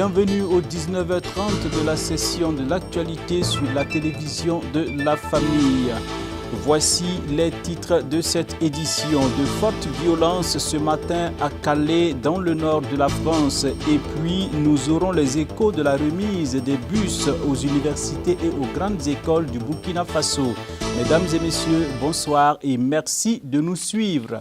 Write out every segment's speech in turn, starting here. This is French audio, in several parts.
bienvenue au 19h30 de la session de l'actualité sur la télévision de la famille. Voici les titres de cette édition. De fortes violences ce matin à Calais, dans le nord de la France. Et puis, nous aurons les échos de la remise des bus aux universités et aux grandes écoles du Burkina Faso. Mesdames et messieurs, bonsoir et merci de nous suivre.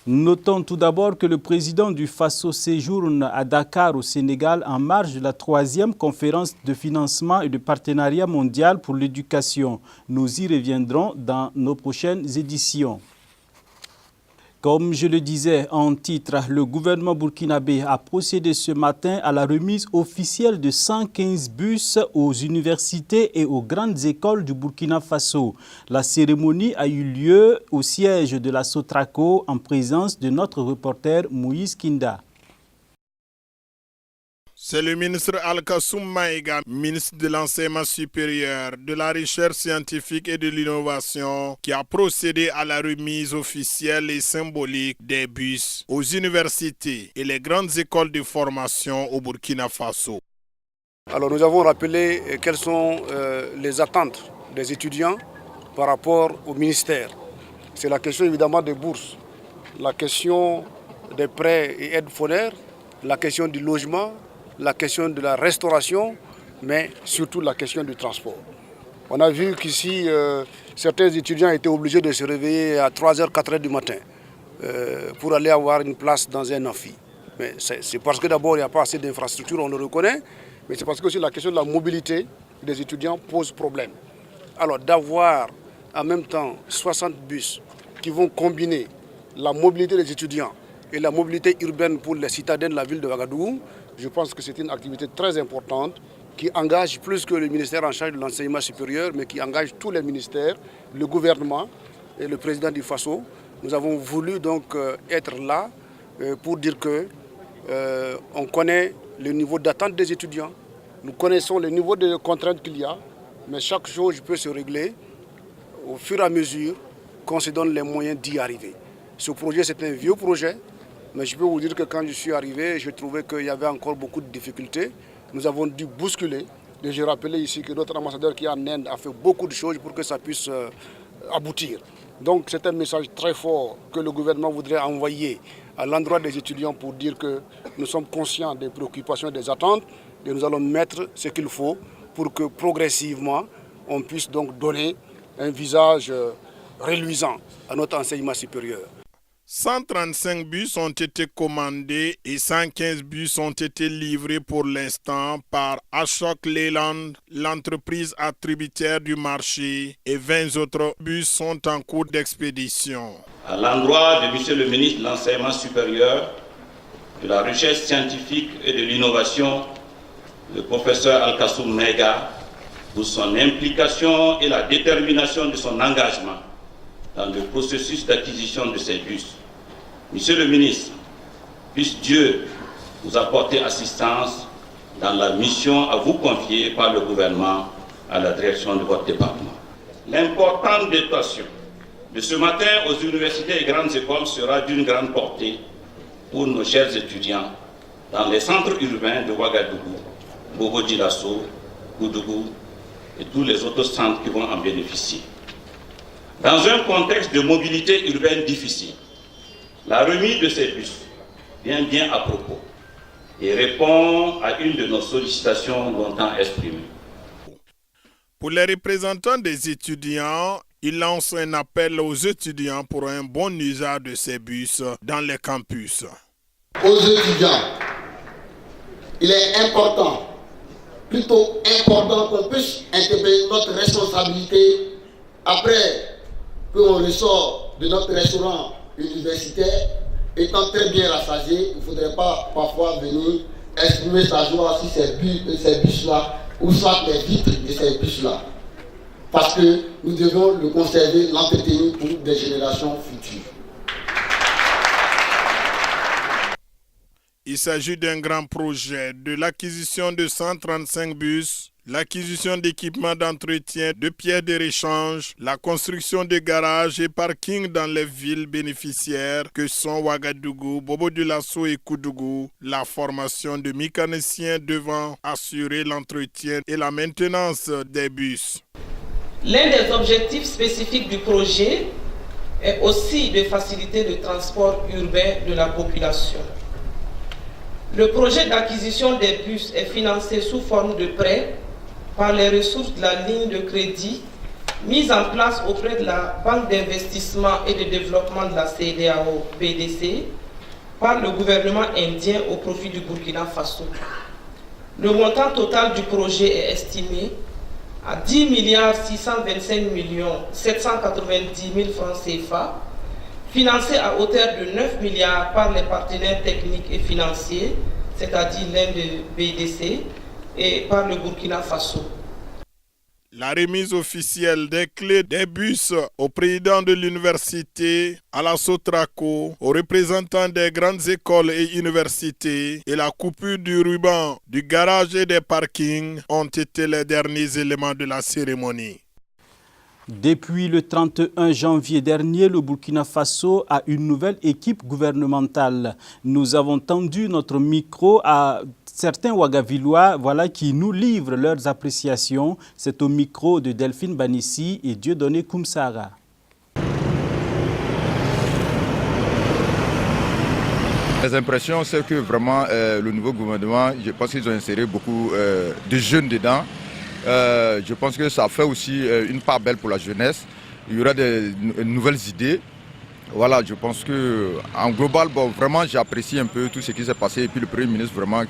Notons tout d'abord que le président du Faso séjourne à Dakar au Sénégal en marge de la 3e conférence de financement et de partenariat mondial pour l'éducation. Nous y reviendrons dans nos prochaines éditions. Comme je le disais en titre, le gouvernement burkinabé a procédé ce matin à la remise officielle de 115 bus aux universités et aux grandes écoles du Burkina Faso. La cérémonie a eu lieu au siège de la Sotraco en présence de notre reporter Moïse Kinda. C'est le ministre Alkassoum Maïga, ministre de l'Enseignement supérieur, de la Recherche scientifique et de l'Innovation, qui a procédé à la remise officielle et symbolique des bus aux universités et les grandes écoles de formation au Burkina Faso. Alors nous avons rappelé quelles sont les attentes des étudiants par rapport au ministère. C'est la question évidemment des bourses, la question des prêts et aides fournières, la question du logement, la question de la restauration, mais surtout la question du transport. On a vu qu'ici, certains étudiants étaient obligés de se réveiller à 3h, 4h du matin pour aller avoir une place dans un amphi. Mais c'est parce que d'abord, il n'y a pas assez d'infrastructures, on le reconnaît, mais c'est parce que aussi la question de la mobilité des étudiants pose problème. Alors d'avoir en même temps 60 bus qui vont combiner la mobilité des étudiants et la mobilité urbaine pour les citadins de la ville de Ouagadougou, je pense que c'est une activité très importante qui engage plus que le ministère en charge de l'enseignement supérieur, mais qui engage tous les ministères, le gouvernement et le président du Faso. Nous avons voulu donc être là pour dire que on connaît le niveau d'attente des étudiants, nous connaissons le niveau de contraintes qu'il y a, mais chaque chose peut se régler au fur et à mesure qu'on se donne les moyens d'y arriver. Ce projet, c'est un vieux projet. Mais je peux vous dire que quand je suis arrivé, je trouvais qu'il y avait encore beaucoup de difficultés. Nous avons dû bousculer. Et j'ai rappelé ici que notre ambassadeur qui est en Inde a fait beaucoup de choses pour que ça puisse aboutir. Donc c'est un message très fort que le gouvernement voudrait envoyer à l'endroit des étudiants pour dire que nous sommes conscients des préoccupations et des attentes et nous allons mettre ce qu'il faut pour que progressivement on puisse donc donner un visage reluisant à notre enseignement supérieur. 135 bus ont été commandés et 115 bus ont été livrés pour l'instant par Ashok Leyland, l'entreprise attributaire du marché, et 20 autres bus sont en cours d'expédition. À l'endroit de Monsieur le ministre de l'Enseignement supérieur, de la Recherche scientifique et de l'Innovation, le professeur Alkassoum Maïga, pour son implication et la détermination de son engagement dans le processus d'acquisition de ces bus. Monsieur le ministre, puisse Dieu vous apporter assistance dans la mission à vous confier par le gouvernement à la direction de votre département. L'importante dotation de ce matin aux universités et grandes écoles sera d'une grande portée pour nos chers étudiants dans les centres urbains de Ouagadougou, Bobo-Dioulasso, Goudougou et tous les autres centres qui vont en bénéficier. Dans un contexte de mobilité urbaine difficile, la remise de ces bus vient bien à propos et répond à une de nos sollicitations longtemps exprimées. Pour les représentants des étudiants, il lance un appel aux étudiants pour un bon usage de ces bus dans les campus. Aux étudiants, il est important, plutôt important qu'on puisse intégrer notre responsabilité après qu'on ressort de notre restaurant universitaire, étant très bien rassasié. Il ne faudrait pas parfois venir exprimer sa joie sur ces bus-là, ou soit les vitres de ces bus-là. Parce que nous devons le conserver, l'entretenir pour des générations futures. Il s'agit d'un grand projet de l'acquisition de 135 bus, l'acquisition d'équipements d'entretien, de pièces de réchange, la construction de garages et parkings dans les villes bénéficiaires que sont Ouagadougou, Bobo-Dioulasso et Koudougou, la formation de mécaniciens devant assurer l'entretien et la maintenance des bus. L'un des objectifs spécifiques du projet est aussi de faciliter le transport urbain de la population. Le projet d'acquisition des bus est financé sous forme de prêt par les ressources de la ligne de crédit mise en place auprès de la Banque d'investissement et de développement de la CEDEAO BDC par le gouvernement indien au profit du Burkina Faso. Le montant total du projet est estimé à 10 625 790 000 francs CFA, financé à hauteur de 9 milliards par les partenaires techniques et financiers, c'est-à-dire l'Inde BDC, et par le Burkina Faso. La remise officielle des clés des bus au président de l'université, à la Sotraco, aux représentants des grandes écoles et universités et la coupure du ruban du garage et des parkings ont été les derniers éléments de la cérémonie. Depuis le 31 janvier dernier, le Burkina Faso a une nouvelle équipe gouvernementale. Nous avons tendu notre micro à certains Ouagavillois qui nous livrent leurs appréciations. C'est au micro de Delphine Banissi et Dieudonné Koumsara. Les impressions, c'est que vraiment le nouveau gouvernement, je pense qu'ils ont inséré beaucoup de jeunes dedans. Je pense que ça fait aussi une part belle pour la jeunesse. Il y aura de nouvelles idées. Voilà, je pense qu'en global, vraiment j'apprécie un peu tout ce qui s'est passé. Et puis le Premier ministre, vraiment,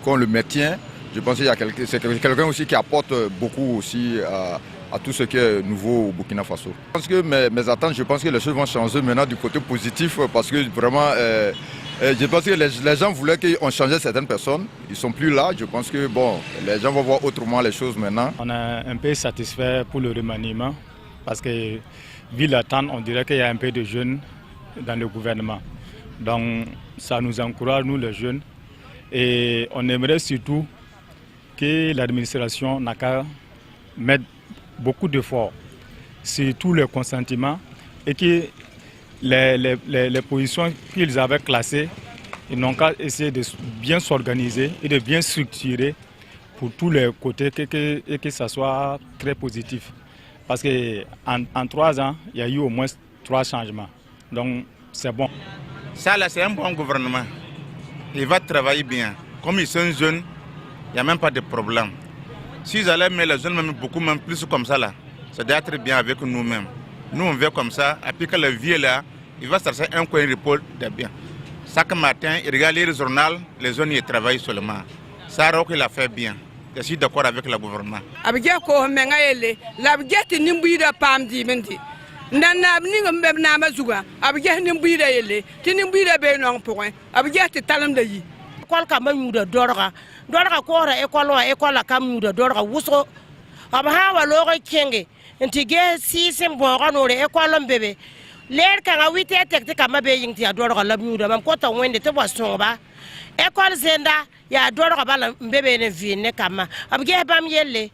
qu'on le maintient. Je pense qu'il y a c'est quelqu'un aussi qui apporte beaucoup aussi à tout ce qui est nouveau au Burkina Faso. Je pense que mes attentes, je pense que les choses vont changer maintenant du côté positif parce que vraiment, je pense que les gens voulaient qu'on changeait certaines personnes. Ils ne sont plus là. Je pense que les gens vont voir autrement les choses maintenant. On est un peu satisfait pour le remaniement parce que, vu l'attente, on dirait qu'il y a un peu de jeunes dans le gouvernement. Donc ça nous encourage, nous les jeunes. Et on aimerait surtout que l'administration n'a qu'à mettre beaucoup d'efforts sur tous les consentiments et que les positions qu'ils avaient classées, ils n'ont qu'à essayer de bien s'organiser et de bien structurer pour tous les côtés et que ça soit très positif. Parce qu'en 3 ans, il y a eu au moins 3 changements. Donc c'est bon. Ça là, c'est un bon gouvernement. Il va travailler bien. Comme ils sont jeunes, il n'y a même pas de problème. S'ils allaient mettre les jeunes même beaucoup même plus comme ça là, ça doit être bien avec nous-mêmes. Nous on veut comme ça, et puis que le vieux là, il va chercher un coin de repos de bien. Chaque matin, il regarde le journal, les jeunes y travaillent seulement. Ça il a fait bien. Je suis d'accord avec le gouvernement. École ka mamuda dorga ko ra école ka mamuda dorga wuso ab ha wa lo kenge ntige sisim bo no re école mbebe ler ka ga wite tek ka mabe yinti ya dorga la mamuda mam ko ta wende te boson ba école zenda ya dorga bala mbebe ne vine kama ab ge bam yelle.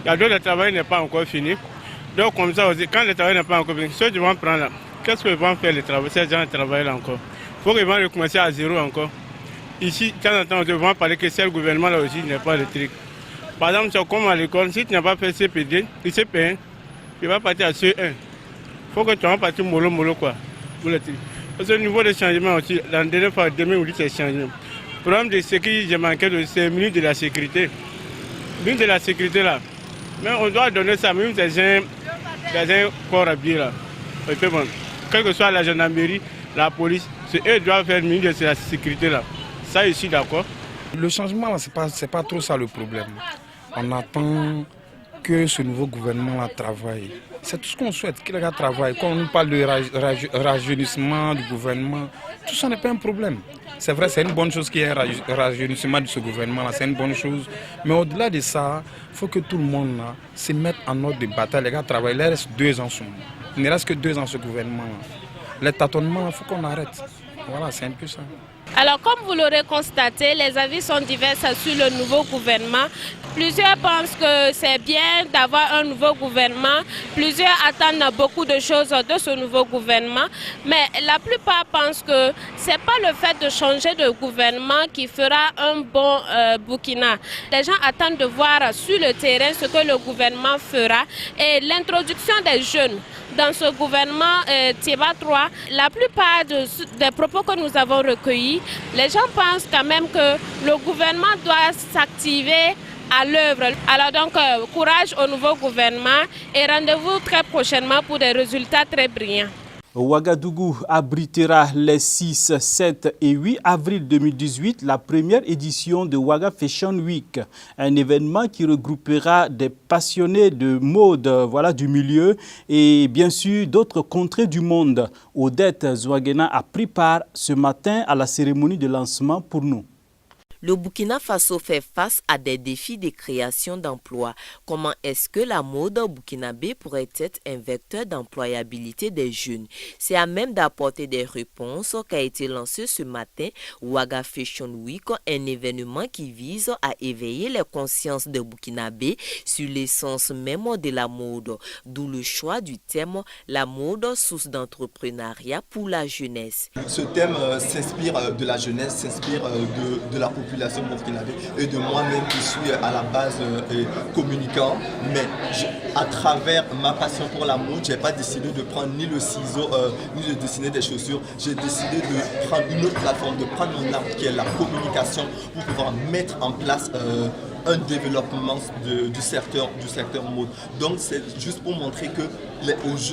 La dose de travail n'est pas encore fini. Donc comme ça aussi, quand le travail n'est pas encore fini, ceux qui vont prendre là, qu'est-ce qu'ils vont faire le travail? Ces gens travaillent là encore. Il faut qu'ils vont recommencer à zéro encore. Ici, de temps en temps, on va parler que c'est le gouvernement là aussi n'est pas électrique. Par exemple, c'est comme à l'école, si tu n'as pas fait CPD, tu sais pas, tu vas partir à CE1. Il faut que tu vas partir mollo quoi. Parce qu'au niveau des changements aussi, la dernière fois, demain, on dit que c'est changé. Le problème de sécurité, j'ai manqué de c'est le ministre de la sécurité. Le ministre de la sécurité là, mais on doit donner ça, même des gens corps habillés là. Et puis bon, quelle que soit la gendarmerie, la police, c'est eux qui doivent faire le ministre de la sécurité là. Ça, je suis d'accord. Le changement, ce n'est pas trop ça le problème. On attend que ce nouveau gouvernement travaille. C'est tout ce qu'on souhaite, qu'il travaille. Quand on nous parle de rajeunissement du gouvernement, tout ça n'est pas un problème. C'est vrai, c'est une bonne chose qu'il y ait un rajeunissement de ce gouvernement-là, c'est une bonne chose. Mais au-delà de ça, il faut que tout le monde là, se mette en ordre de bataille. Les gars travaillent, il reste 2 ans. Il ne reste que 2 ans ce gouvernement-là. Les tâtonnements, il faut qu'on arrête. Voilà, c'est un peu ça. Alors, comme vous l'aurez constaté, les avis sont divers sur le nouveau gouvernement. Plusieurs pensent que c'est bien d'avoir un nouveau gouvernement. Plusieurs attendent beaucoup de choses de ce nouveau gouvernement. Mais la plupart pensent que ce n'est pas le fait de changer de gouvernement qui fera un bon Burkina. Les gens attendent de voir sur le terrain ce que le gouvernement fera. Et l'introduction des jeunes dans ce gouvernement Thiéba 3, la plupart des propos que nous avons recueillis, les gens pensent quand même que le gouvernement doit s'activer à l'œuvre. Alors donc, courage au nouveau gouvernement et rendez-vous très prochainement pour des résultats très brillants. Ouagadougou abritera les 6, 7 et 8 avril 2018 la première édition de Ouaga Fashion Week, un événement qui regroupera des passionnés de mode du milieu et bien sûr d'autres contrées du monde. Odette Zouaguena a pris part ce matin à la cérémonie de lancement pour nous. Le Burkina Faso fait face à des défis de création d'emplois. Comment est-ce que la mode burkinabé pourrait être un vecteur d'employabilité des jeunes? C'est à même d'apporter des réponses qu'a été lancé ce matin Ouaga Fashion Week, un événement qui vise à éveiller les consciences des burkinabés sur l'essence même de la mode. D'où le choix du thème « La mode, source d'entrepreneuriat pour la jeunesse ». Ce thème s'inspire de la jeunesse, s'inspire de la population burkinabé et de moi-même qui suis à la base communicant, mais à travers ma passion pour la mode, je n'ai pas décidé de prendre ni le ciseau ni de dessiner des chaussures. J'ai décidé de prendre une autre plateforme, de prendre mon art qui est la communication pour pouvoir mettre en place un développement du secteur mode. Donc c'est juste pour montrer que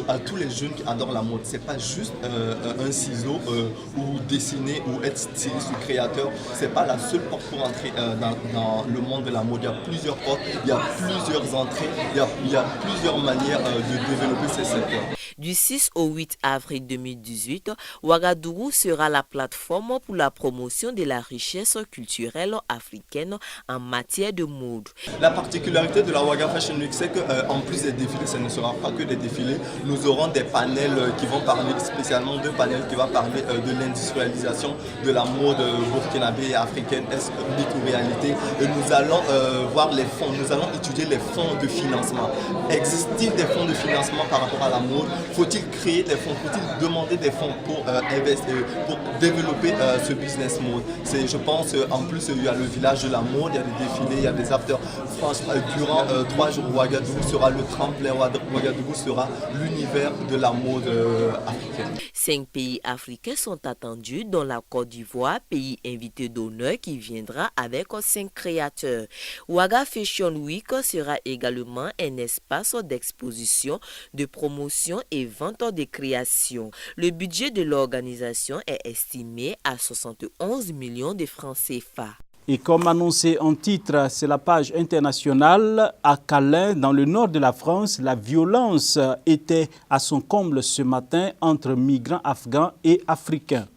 à tous les jeunes qui adorent la mode, c'est pas juste un ciseau ou dessiner ou être styliste ou créateur, c'est pas la seule porte pour entrer dans le monde de la mode. Il y a plusieurs portes, il y a plusieurs entrées, il y a plusieurs manières de développer ces secteurs. Du 6 au 8 avril 2018, Ouagadougou sera la plateforme pour la promotion de la richesse culturelle africaine en matière de mode. La particularité de la Ouaga Fashion Week, c'est qu'en plus des défilés, ce ne sera pas que des défilés. Nous aurons des panels qui vont parler, spécialement 2 panels qui vont parler de l'industrialisation de la mode burkinabé et africaine, mytho-réalité. Et nous allons voir les fonds, nous allons étudier les fonds de financement. Existe-t-il des fonds de financement par rapport à la mode? Faut-il créer des fonds? Faut-il demander des fonds pour investir, pour développer ce business mode? Je pense, en plus, il y a le village de la mode, il y a des défilés, il y a des afters. Franchement, durant 3 jours, Ouagadougou sera le tremplin, Ouagadougou sera l'univers de la mode africaine. 5 pays africains sont attendus, dont la Côte d'Ivoire, pays invité d'honneur qui viendra avec 5 créateurs. Ouaga Fashion Week sera également un espace d'exposition, de promotion et vente de création. Le budget de l'organisation est estimé à 71 millions de francs CFA. Et comme annoncé en titre, c'est la page internationale. À Calais, dans le nord de la France, la violence était à son comble ce matin entre migrants afghans et africains.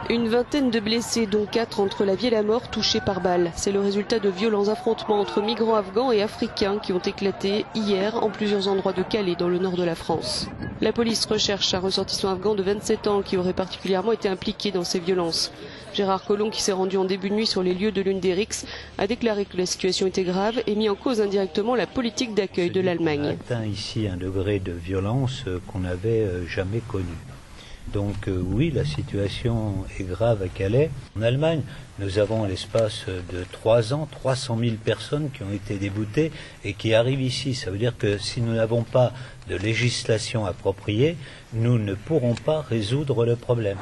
Une vingtaine de blessés, dont 4 entre la vie et la mort, touchés par balles. C'est le résultat de violents affrontements entre migrants afghans et africains qui ont éclaté hier en plusieurs endroits de Calais, dans le nord de la France. La police recherche un ressortissant afghan de 27 ans qui aurait particulièrement été impliqué dans ces violences. Gérard Collomb, qui s'est rendu en début de nuit sur les lieux de l'une des rixes, a déclaré que la situation était grave et mis en cause indirectement la politique d'accueil de l'Allemagne. On atteint ici un degré de violence qu'on n'avait jamais connu. Donc oui, la situation est grave à Calais. En Allemagne, nous avons à l'espace de 3 ans 300 000 personnes qui ont été déboutées et qui arrivent ici. Ça veut dire que si nous n'avons pas de législation appropriée, nous ne pourrons pas résoudre le problème.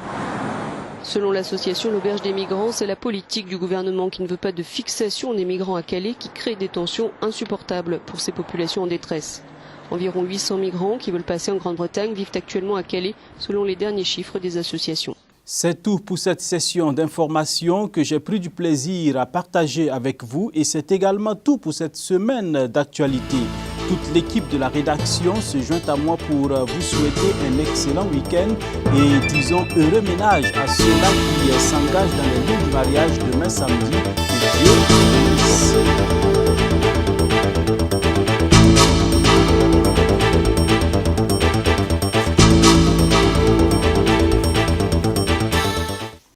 Selon l'association L'Auberge des migrants, c'est la politique du gouvernement qui ne veut pas de fixation des migrants à Calais qui crée des tensions insupportables pour ces populations en détresse. Environ 800 migrants qui veulent passer en Grande-Bretagne vivent actuellement à Calais, selon les derniers chiffres des associations. C'est tout pour cette session d'information que j'ai pris du plaisir à partager avec vous et c'est également tout pour cette semaine d'actualité. Toute l'équipe de la rédaction se joint à moi pour vous souhaiter un excellent week-end et disons heureux ménage à ceux-là qui s'engagent dans les lieux du mariage demain samedi.